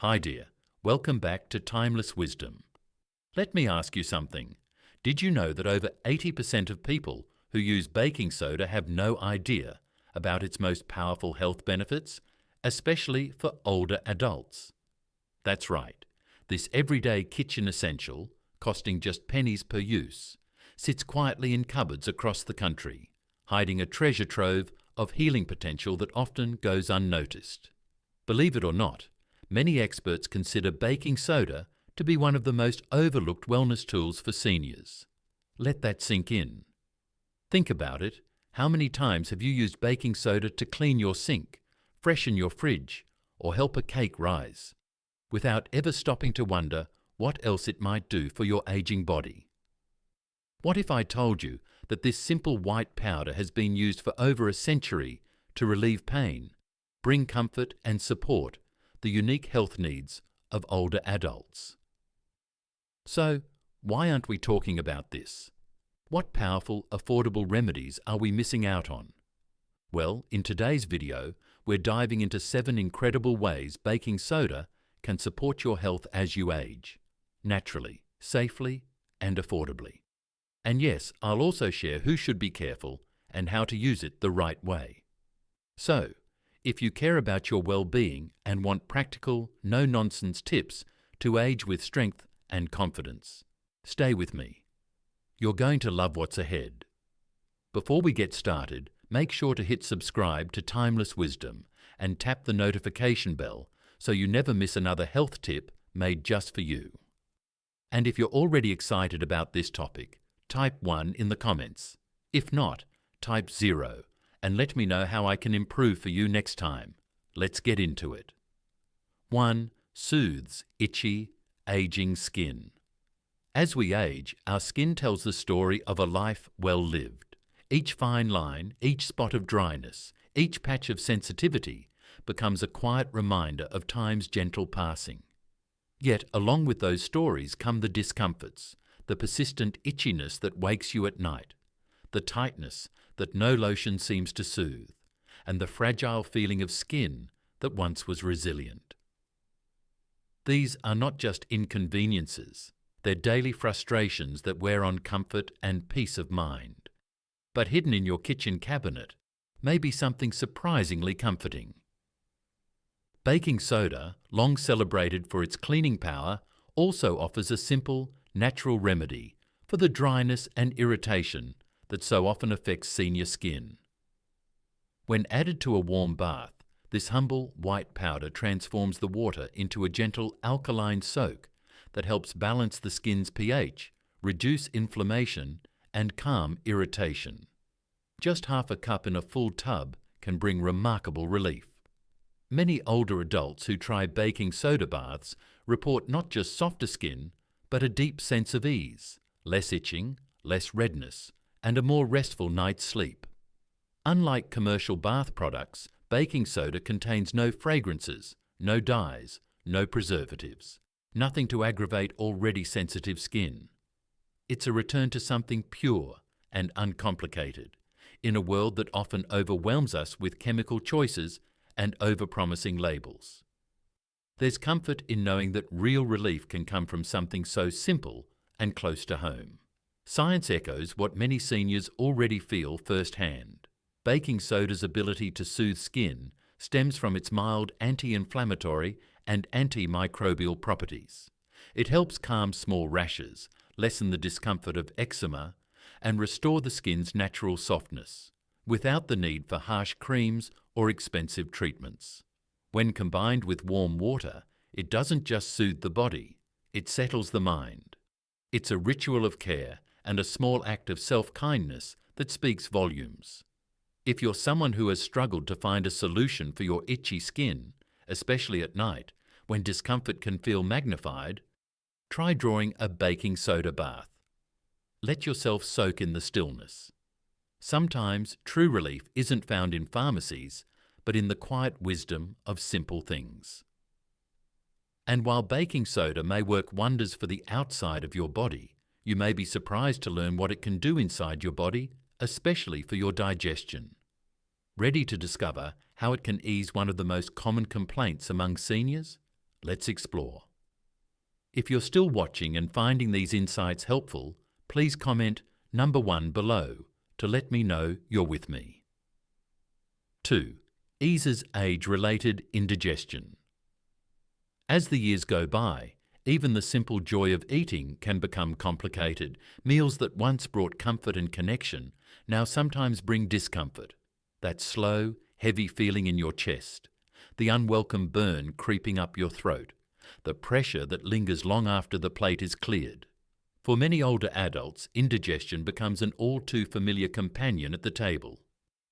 Hi dear, welcome back to Timeless Wisdom. Let me ask you something. Did you know that over 80% of people who use baking soda have no idea about its most powerful health benefits, especially for older adults? That's right, this everyday kitchen essential, costing just pennies per use, sits quietly in cupboards across the country, hiding a treasure trove of healing potential that often goes unnoticed. Believe it or not, many experts consider baking soda to be one of the most overlooked wellness tools for seniors. Let that sink in. Think about it. How many times have you used baking soda to clean your sink, freshen your fridge, or help a cake rise, without ever stopping to wonder what else it might do for your aging body? What if I told you that this simple white powder has been used for over a century to relieve pain, bring comfort and support the unique health needs of older adults? So, why aren't we talking about this? What powerful, affordable remedies are we missing out on? Well, in today's video, we're diving into 7 incredible ways baking soda can support your health as you age, naturally, safely, and affordably. And yes, I'll also share who should be careful and how to use it the right way. So, if you care about your well-being and want practical, no-nonsense tips to age with strength and confidence, stay with me. You're going to love what's ahead. Before we get started, make sure to hit subscribe to Timeless Wisdom and tap the notification bell so you never miss another health tip made just for you. And if you're already excited about this topic, type 1 in the comments. If not, type 0 and let me know how I can improve for you next time. Let's get into it. 1. Soothes itchy, aging skin. As we age, our skin tells the story of a life well lived. Each fine line, each spot of dryness, each patch of sensitivity becomes a quiet reminder of time's gentle passing. Yet, along with those stories come the discomforts, the persistent itchiness that wakes you at night, the tightness that no lotion seems to soothe, and the fragile feeling of skin that once was resilient. These are not just inconveniences, they're daily frustrations that wear on comfort and peace of mind. But hidden in your kitchen cabinet may be something surprisingly comforting. Baking soda, long celebrated for its cleaning power, also offers a simple, natural remedy for the dryness and irritation that so often affects senior skin. When added to a warm bath, this humble white powder transforms the water into a gentle alkaline soak that helps balance the skin's pH, reduce inflammation, and calm irritation. Just half a cup in a full tub can bring remarkable relief. Many older adults who try baking soda baths report not just softer skin, but a deep sense of ease, less itching, less redness, and a more restful night's sleep. Unlike commercial bath products, baking soda contains no fragrances, no dyes, no preservatives, nothing to aggravate already sensitive skin. It's a return to something pure and uncomplicated, in a world that often overwhelms us with chemical choices and overpromising labels. There's comfort in knowing that real relief can come from something so simple and close to home. Science echoes what many seniors already feel firsthand. Baking soda's ability to soothe skin stems from its mild anti-inflammatory and antimicrobial properties. It helps calm small rashes, lessen the discomfort of eczema, and restore the skin's natural softness, without the need for harsh creams or expensive treatments. When combined with warm water, it doesn't just soothe the body, it settles the mind. It's a ritual of care and a small act of self-kindness that speaks volumes. If you're someone who has struggled to find a solution for your itchy skin, especially at night, when discomfort can feel magnified, try drawing a baking soda bath. Let yourself soak in the stillness. Sometimes true relief isn't found in pharmacies, but in the quiet wisdom of simple things. And while baking soda may work wonders for the outside of your body, you may be surprised to learn what it can do inside your body, especially for your digestion. Ready to discover how it can ease one of the most common complaints among seniors? Let's explore. If you're still watching and finding these insights helpful, please comment number 1 below to let me know you're with me. 2. Eases age-related indigestion. As the years go by, even the simple joy of eating can become complicated. Meals that once brought comfort and connection now sometimes bring discomfort. That slow, heavy feeling in your chest, the unwelcome burn creeping up your throat, the pressure that lingers long after the plate is cleared. For many older adults, indigestion becomes an all too familiar companion at the table.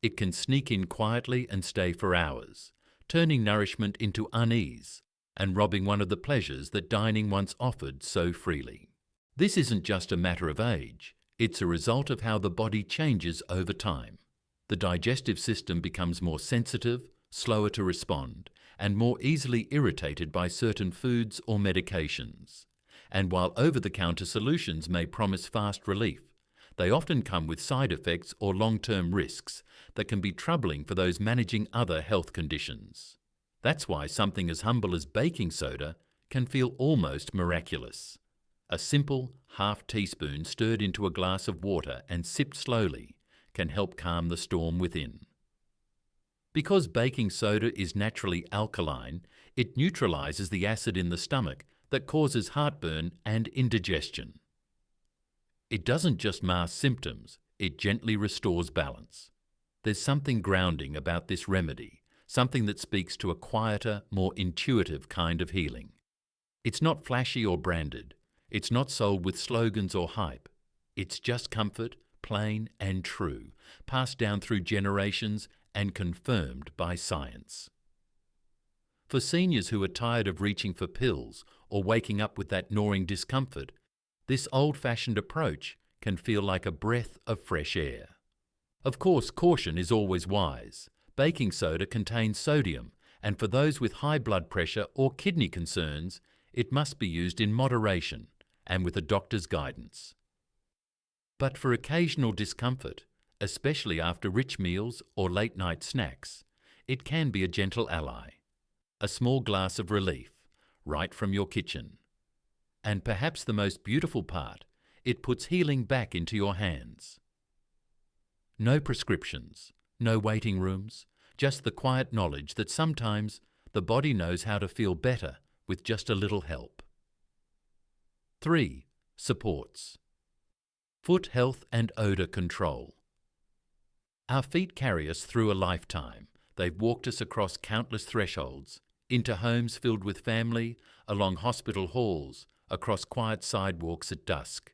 It can sneak in quietly and stay for hours, turning nourishment into unease and robbing one of the pleasures that dining once offered so freely. This isn't just a matter of age, it's a result of how the body changes over time. The digestive system becomes more sensitive, slower to respond, and more easily irritated by certain foods or medications. And while over-the-counter solutions may promise fast relief, they often come with side effects or long-term risks that can be troubling for those managing other health conditions. That's why something as humble as baking soda can feel almost miraculous. A simple half teaspoon stirred into a glass of water and sipped slowly can help calm the storm within. Because baking soda is naturally alkaline, it neutralizes the acid in the stomach that causes heartburn and indigestion. It doesn't just mask symptoms, it gently restores balance. There's something grounding about this remedy, something that speaks to a quieter, more intuitive kind of healing. It's not flashy or branded. It's not sold with slogans or hype. It's just comfort, plain and true, passed down through generations and confirmed by science. For seniors who are tired of reaching for pills or waking up with that gnawing discomfort, this old-fashioned approach can feel like a breath of fresh air. Of course, caution is always wise. Baking soda contains sodium, and for those with high blood pressure or kidney concerns, it must be used in moderation and with a doctor's guidance. But for occasional discomfort, especially after rich meals or late-night snacks, it can be a gentle ally. A small glass of relief, right from your kitchen. And perhaps the most beautiful part, it puts healing back into your hands. No prescriptions, no waiting rooms, just the quiet knowledge that sometimes the body knows how to feel better with just a little help. 3. Supports. Foot health and odor control. Our feet carry us through a lifetime. They've walked us across countless thresholds, into homes filled with family, along hospital halls, across quiet sidewalks at dusk.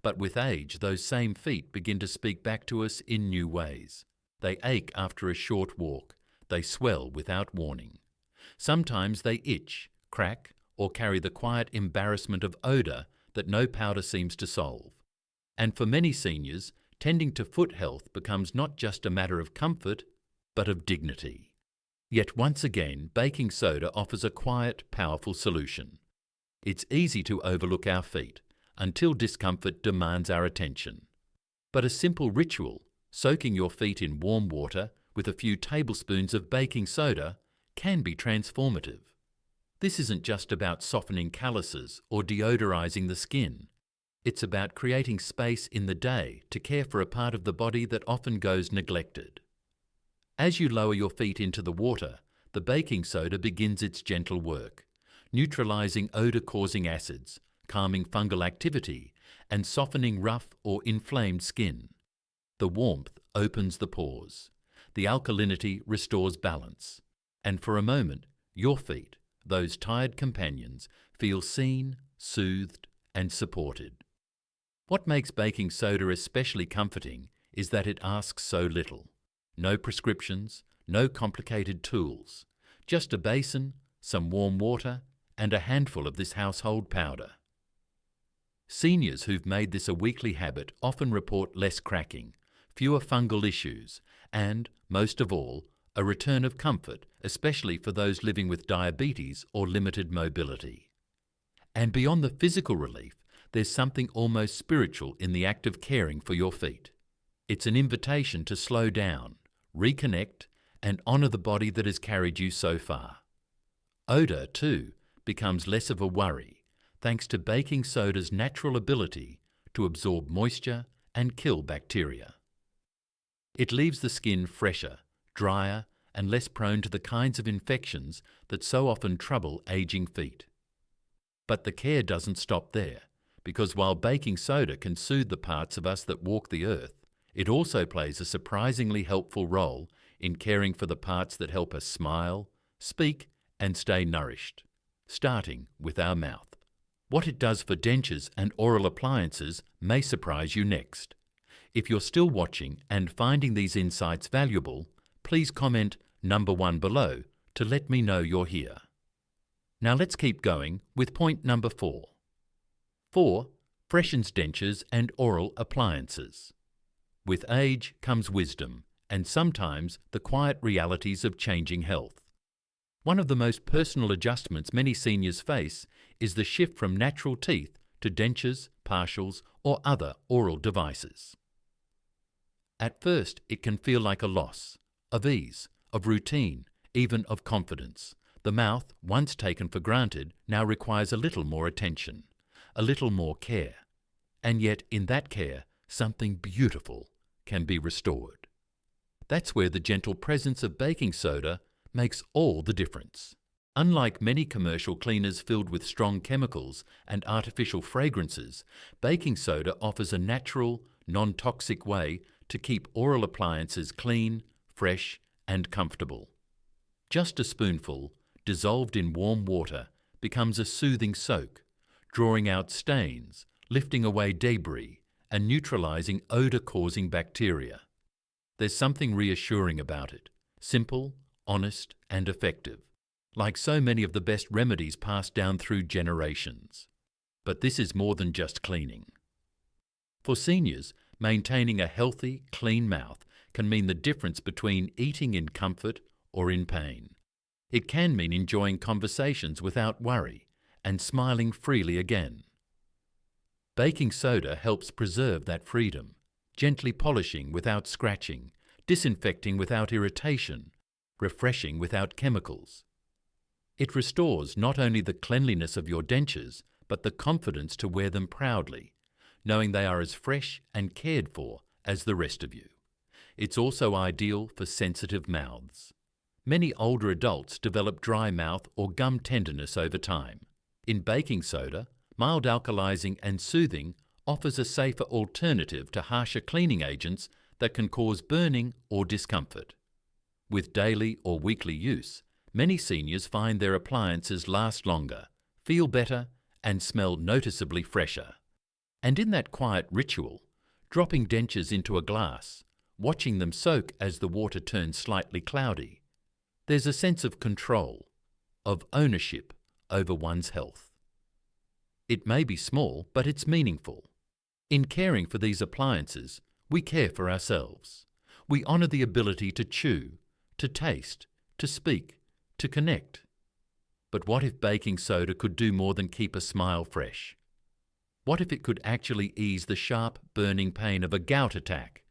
But with age, those same feet begin to speak back to us in new ways. They ache after a short walk. They swell without warning. Sometimes they itch, crack, or carry the quiet embarrassment of odor that no powder seems to solve. And for many seniors, tending to foot health becomes not just a matter of comfort, but of dignity. Yet once again, baking soda offers a quiet, powerful solution. It's easy to overlook our feet until discomfort demands our attention. But a simple ritual, soaking your feet in warm water with a few tablespoons of baking soda, can be transformative. This isn't just about softening calluses or deodorizing the skin. It's about creating space in the day to care for a part of the body that often goes neglected. As you lower your feet into the water, the baking soda begins its gentle work, neutralizing odor-causing acids, calming fungal activity, and softening rough or inflamed skin. The warmth opens the pores. The alkalinity restores balance. And for a moment, your feet, those tired companions, feel seen, soothed, and supported. What makes baking soda especially comforting is that it asks so little. No prescriptions, no complicated tools, just a basin, some warm water, and a handful of this household powder. Seniors who've made this a weekly habit often report less cracking, fewer fungal issues, and, most of all, a return of comfort, especially for those living with diabetes or limited mobility. And beyond the physical relief, there's something almost spiritual in the act of caring for your feet. It's an invitation to slow down, reconnect, and honour the body that has carried you so far. Odour, too, becomes less of a worry thanks to baking soda's natural ability to absorb moisture and kill bacteria. It leaves the skin fresher, drier, and less prone to the kinds of infections that so often trouble aging feet. But the care doesn't stop there, because while baking soda can soothe the parts of us that walk the earth, it also plays a surprisingly helpful role in caring for the parts that help us smile, speak, and stay nourished, starting with our mouth. What it does for dentures and oral appliances may surprise you next. If you're still watching and finding these insights valuable, please comment number 1 below to let me know you're here. Now let's keep going with point number 4. 4. Freshens dentures and oral appliances. With age comes wisdom and sometimes the quiet realities of changing health. One of the most personal adjustments many seniors face is the shift from natural teeth to dentures, partials, or other oral devices. At first, it can feel like a loss of ease, of routine, even of confidence. The mouth, once taken for granted, now requires a little more attention, a little more care. And yet, in that care, something beautiful can be restored. That's where the gentle presence of baking soda makes all the difference. Unlike many commercial cleaners filled with strong chemicals and artificial fragrances, baking soda offers a natural, non-toxic way to keep oral appliances clean, fresh, and comfortable. Just a spoonful, dissolved in warm water, becomes a soothing soak, drawing out stains, lifting away debris, and neutralizing odor-causing bacteria. There's something reassuring about it, simple, honest, and effective, like so many of the best remedies passed down through generations. But this is more than just cleaning. For seniors, maintaining a healthy, clean mouth can mean the difference between eating in comfort or in pain. It can mean enjoying conversations without worry and smiling freely again. Baking soda helps preserve that freedom, gently polishing without scratching, disinfecting without irritation, refreshing without chemicals. It restores not only the cleanliness of your dentures, but the confidence to wear them proudly, knowing they are as fresh and cared for as the rest of you. It's also ideal for sensitive mouths. Many older adults develop dry mouth or gum tenderness over time. In baking soda, mild alkalizing and soothing offers a safer alternative to harsher cleaning agents that can cause burning or discomfort. With daily or weekly use, many seniors find their appliances last longer, feel better, and smell noticeably fresher. And in that quiet ritual, dropping dentures into a glass, watching them soak as the water turns slightly cloudy, there's a sense of control, of ownership over one's health. It may be small, but it's meaningful. In caring for these appliances, we care for ourselves. We honor the ability to chew, to taste, to speak, to connect. But what if baking soda could do more than keep a smile fresh? What if it could actually ease the sharp, burning pain of a gout attack,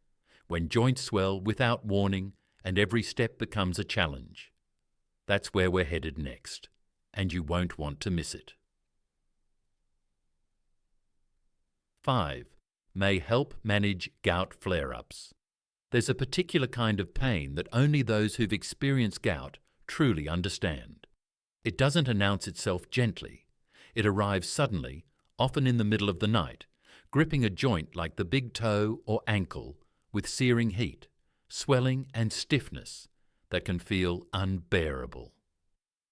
when joints swell without warning and every step becomes a challenge? That's where we're headed next, and you won't want to miss it. 5. May help manage gout flare-ups. There's a particular kind of pain that only those who've experienced gout truly understand. It doesn't announce itself gently. It arrives suddenly, often in the middle of the night, gripping a joint like the big toe or ankle with searing heat, swelling and stiffness that can feel unbearable.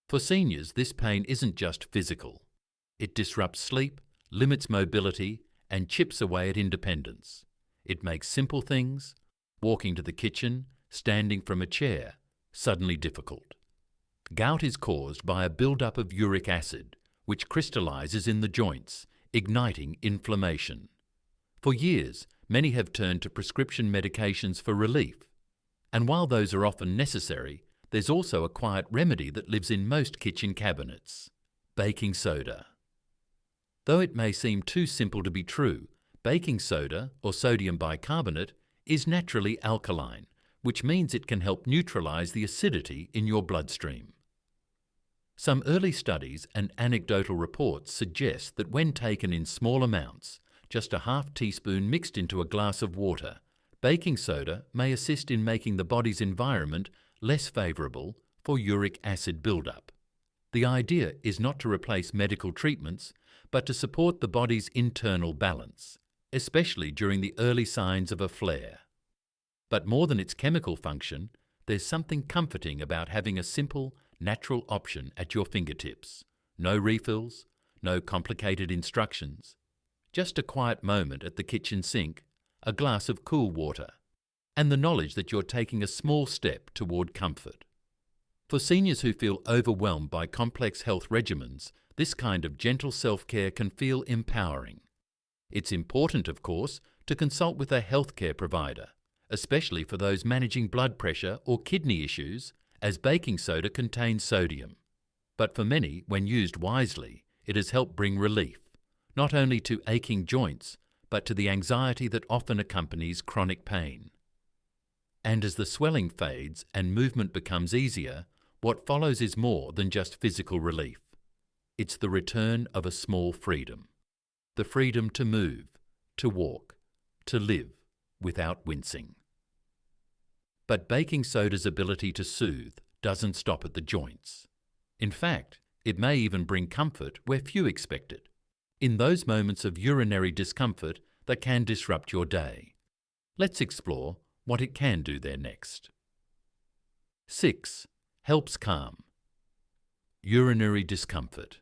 For seniors, this pain isn't just physical. It disrupts sleep, limits mobility, and chips away at independence. It makes simple things, walking to the kitchen, standing from a chair, suddenly difficult. Gout is caused by a buildup of uric acid, which crystallizes in the joints, igniting inflammation. For years, many have turned to prescription medications for relief. And while those are often necessary, there's also a quiet remedy that lives in most kitchen cabinets: baking soda. Though it may seem too simple to be true, baking soda, or sodium bicarbonate, is naturally alkaline, which means it can help neutralize the acidity in your bloodstream. Some early studies and anecdotal reports suggest that when taken in small amounts, just a half teaspoon mixed into a glass of water, baking soda may assist in making the body's environment less favourable for uric acid buildup. The idea is not to replace medical treatments, but to support the body's internal balance, especially during the early signs of a flare. But more than its chemical function, there's something comforting about having a simple, natural option at your fingertips. No refills, no complicated instructions, just a quiet moment at the kitchen sink, a glass of cool water, and the knowledge that you're taking a small step toward comfort. For seniors who feel overwhelmed by complex health regimens, this kind of gentle self-care can feel empowering. It's important, of course, to consult with a healthcare provider, especially for those managing blood pressure or kidney issues, as baking soda contains sodium. But for many, when used wisely, it has helped bring relief, not only to aching joints, but to the anxiety that often accompanies chronic pain. And as the swelling fades and movement becomes easier, what follows is more than just physical relief. It's the return of a small freedom. The freedom to move, to walk, to live without wincing. But baking soda's ability to soothe doesn't stop at the joints. In fact, it may even bring comfort where few expect it, in those moments of urinary discomfort that can disrupt your day. Let's explore what it can do there next. 6. Helps calm. Urinary discomfort.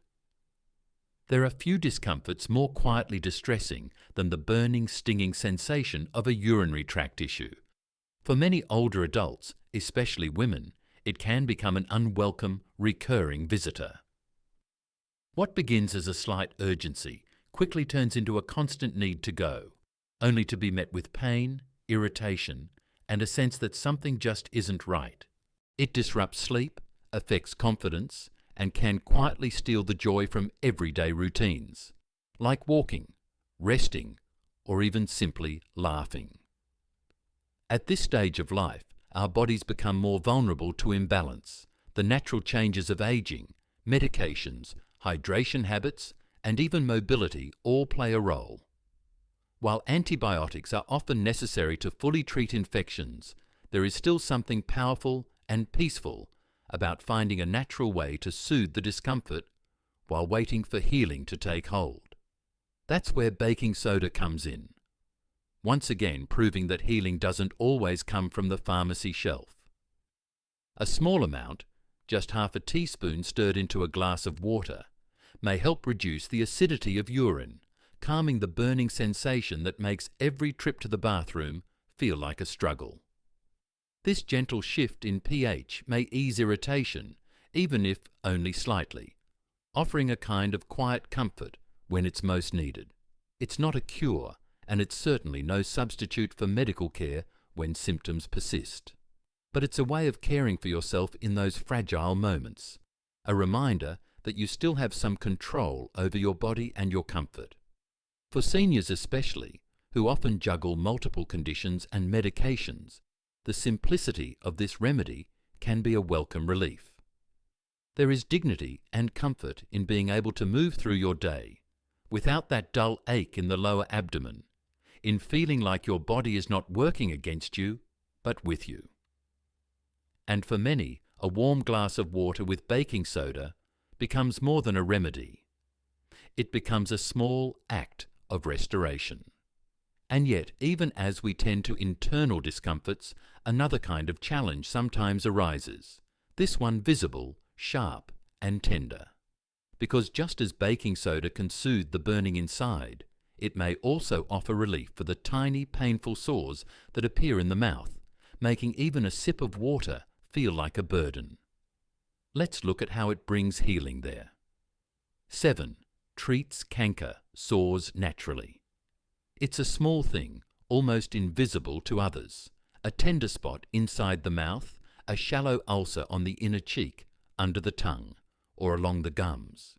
There are few discomforts more quietly distressing than the burning, stinging sensation of a urinary tract issue. For many older adults, especially women, it can become an unwelcome, recurring visitor. What begins as a slight urgency quickly turns into a constant need to go, only to be met with pain, irritation, and a sense that something just isn't right. It disrupts sleep, affects confidence, and can quietly steal the joy from everyday routines, like walking, resting, or even simply laughing. At this stage of life, our bodies become more vulnerable to imbalance. The natural changes of aging, medications, hydration habits, and even mobility all play a role. While antibiotics are often necessary to fully treat infections, there is still something powerful and peaceful about finding a natural way to soothe the discomfort while waiting for healing to take hold. That's where baking soda comes in, once again proving that healing doesn't always come from the pharmacy shelf. A small amount, just half a teaspoon stirred into a glass of water, may help reduce the acidity of urine, calming the burning sensation that makes every trip to the bathroom feel like a struggle. This gentle shift in pH may ease irritation, even if only slightly, offering a kind of quiet comfort when it's most needed. It's not a cure, and it's certainly no substitute for medical care when symptoms persist. But it's a way of caring for yourself in those fragile moments, a reminder that you still have some control over your body and your comfort. For seniors especially, who often juggle multiple conditions and medications, the simplicity of this remedy can be a welcome relief. There is dignity and comfort in being able to move through your day without that dull ache in the lower abdomen, in feeling like your body is not working against you, but with you. And for many, a warm glass of water with baking soda becomes more than a remedy. It becomes a small act of restoration. And yet, even as we tend to internal discomforts, another kind of challenge sometimes arises, this one visible, sharp, and tender. Because just as baking soda can soothe the burning inside, it may also offer relief for the tiny, painful sores that appear in the mouth, making even a sip of water feel like a burden. Let's look at how it brings healing there. 7. Treats canker, sores naturally. It's a small thing, almost invisible to others, a tender spot inside the mouth, a shallow ulcer on the inner cheek, under the tongue, or along the gums.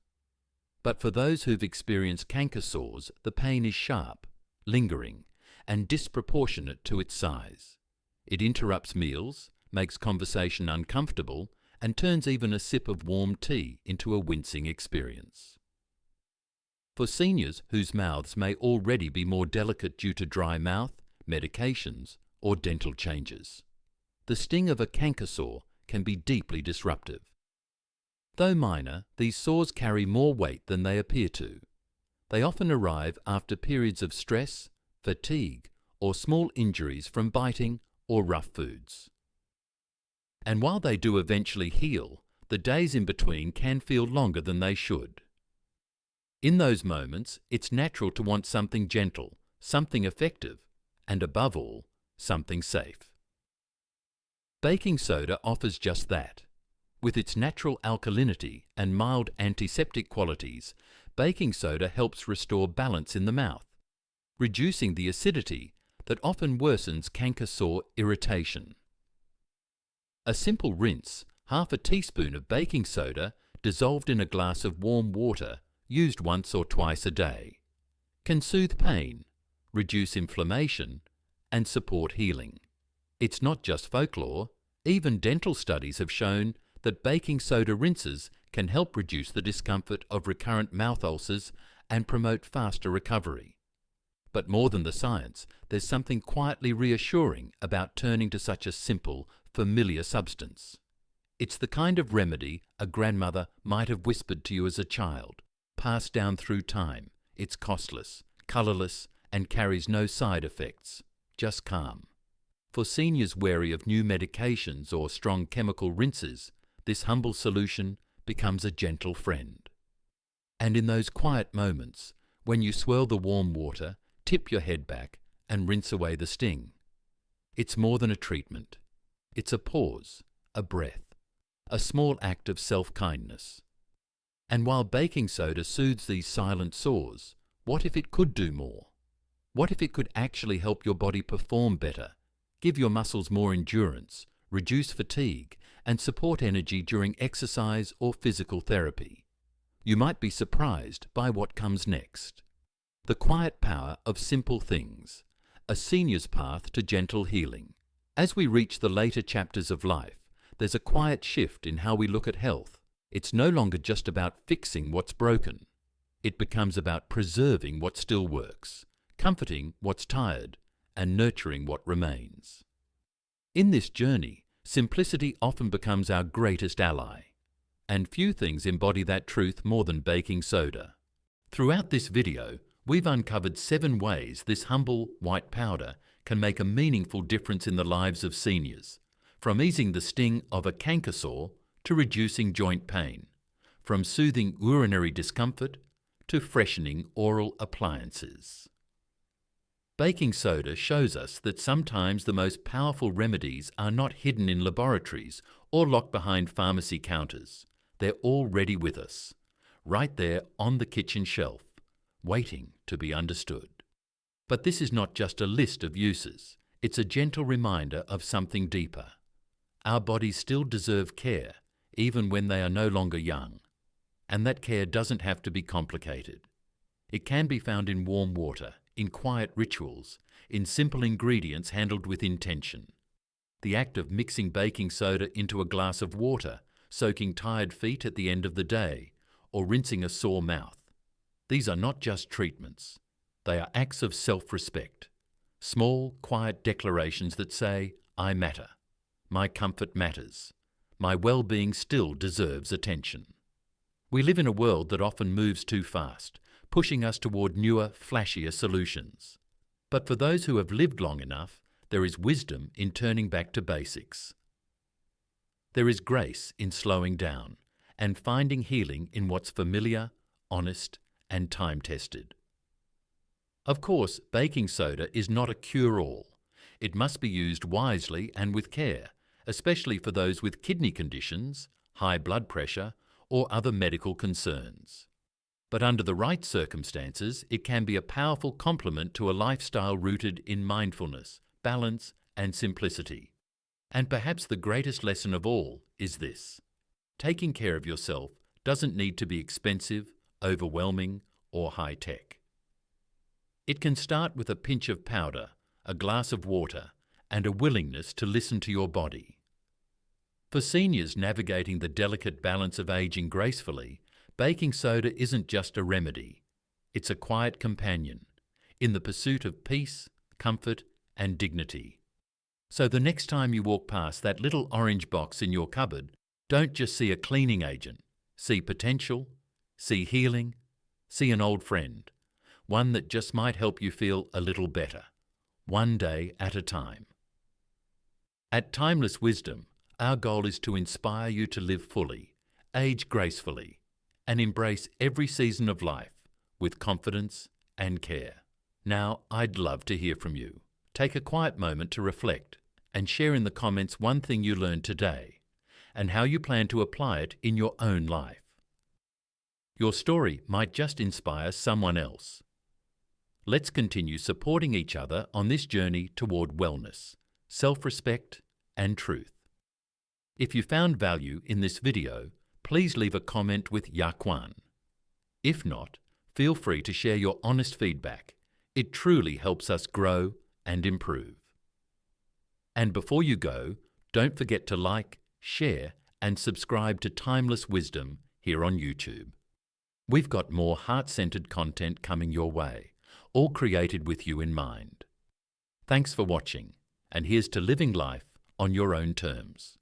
But for those who've experienced canker sores, the pain is sharp, lingering, and disproportionate to its size. It interrupts meals, makes conversation uncomfortable, and turns even a sip of warm tea into a wincing experience. For seniors whose mouths may already be more delicate due to dry mouth, medications, or dental changes, the sting of a canker sore can be deeply disruptive. Though minor, these sores carry more weight than they appear to. They often arrive after periods of stress, fatigue, or small injuries from biting or rough foods. And while they do eventually heal, the days in between can feel longer than they should. In those moments, it's natural to want something gentle, something effective, and above all, something safe. Baking soda offers just that. With its natural alkalinity and mild antiseptic qualities, baking soda helps restore balance in the mouth, reducing the acidity that often worsens canker sore irritation. A simple rinse, half a teaspoon of baking soda dissolved in a glass of warm water used once or twice a day, can soothe pain, reduce inflammation, and support healing. It's not just folklore. Even dental studies have shown that baking soda rinses can help reduce the discomfort of recurrent mouth ulcers and promote faster recovery. But more than the science, there's something quietly reassuring about turning to such a simple, familiar substance. It's the kind of remedy a grandmother might have whispered to you as a child, passed down through time. It's costless, colourless, and carries no side effects, just calm. For seniors wary of new medications or strong chemical rinses, this humble solution becomes a gentle friend. And in those quiet moments, when you swirl the warm water, tip your head back, and rinse away the sting, it's more than a treatment. It's a pause, a breath, a small act of self-kindness. And while baking soda soothes these silent sores, what if it could do more? What if it could actually help your body perform better, give your muscles more endurance, reduce fatigue, and support energy during exercise or physical therapy? You might be surprised by what comes next. The quiet power of simple things, a senior's path to gentle healing. As we reach the later chapters of life, there's a quiet shift in how we look at health. It's no longer just about fixing what's broken. It becomes about preserving what still works, comforting what's tired, and nurturing what remains. In this journey, simplicity often becomes our greatest ally, and few things embody that truth more than baking soda. Throughout this video, we've uncovered 7 ways this humble white powder can make a meaningful difference in the lives of seniors, from easing the sting of a canker sore to reducing joint pain, from soothing urinary discomfort to freshening oral appliances. Baking soda shows us that sometimes the most powerful remedies are not hidden in laboratories or locked behind pharmacy counters. They're already with us, right there on the kitchen shelf, waiting to be understood. But this is not just a list of uses. It's a gentle reminder of something deeper. Our bodies still deserve care, even when they are no longer young. And that care doesn't have to be complicated. It can be found in warm water, in quiet rituals, in simple ingredients handled with intention. The act of mixing baking soda into a glass of water, soaking tired feet at the end of the day, or rinsing a sore mouth. These are not just treatments. They are acts of self-respect. Small, quiet declarations that say, I matter. My comfort matters. My well-being still deserves attention. We live in a world that often moves too fast, pushing us toward newer, flashier solutions. But for those who have lived long enough, there is wisdom in turning back to basics. There is grace in slowing down and finding healing in what's familiar, honest, and time-tested. Of course, baking soda is not a cure-all. It must be used wisely and with care, especially for those with kidney conditions, high blood pressure, or other medical concerns. But under the right circumstances, it can be a powerful complement to a lifestyle rooted in mindfulness, balance, and simplicity. And perhaps the greatest lesson of all is this: taking care of yourself doesn't need to be expensive, overwhelming, or high-tech. It can start with a pinch of powder, a glass of water, and a willingness to listen to your body. For seniors navigating the delicate balance of aging gracefully, baking soda isn't just a remedy. It's a quiet companion in the pursuit of peace, comfort, and dignity. So the next time you walk past that little orange box in your cupboard, don't just see a cleaning agent. See potential, see healing, see an old friend, one that just might help you feel a little better, one day at a time. At Timeless Wisdom, our goal is to inspire you to live fully, age gracefully, and embrace every season of life with confidence and care. Now, I'd love to hear from you. Take a quiet moment to reflect and share in the comments one thing you learned today and how you plan to apply it in your own life. Your story might just inspire someone else. Let's continue supporting each other on this journey toward wellness, self-respect, and truth. If you found value in this video, please leave a comment with Yaquan. If not, feel free to share your honest feedback. It truly helps us grow and improve. And before you go, don't forget to like, share, and subscribe to Timeless Wisdom here on YouTube. We've got more heart-centered content coming your way, all created with you in mind. Thanks for watching, and here's to living life on your own terms.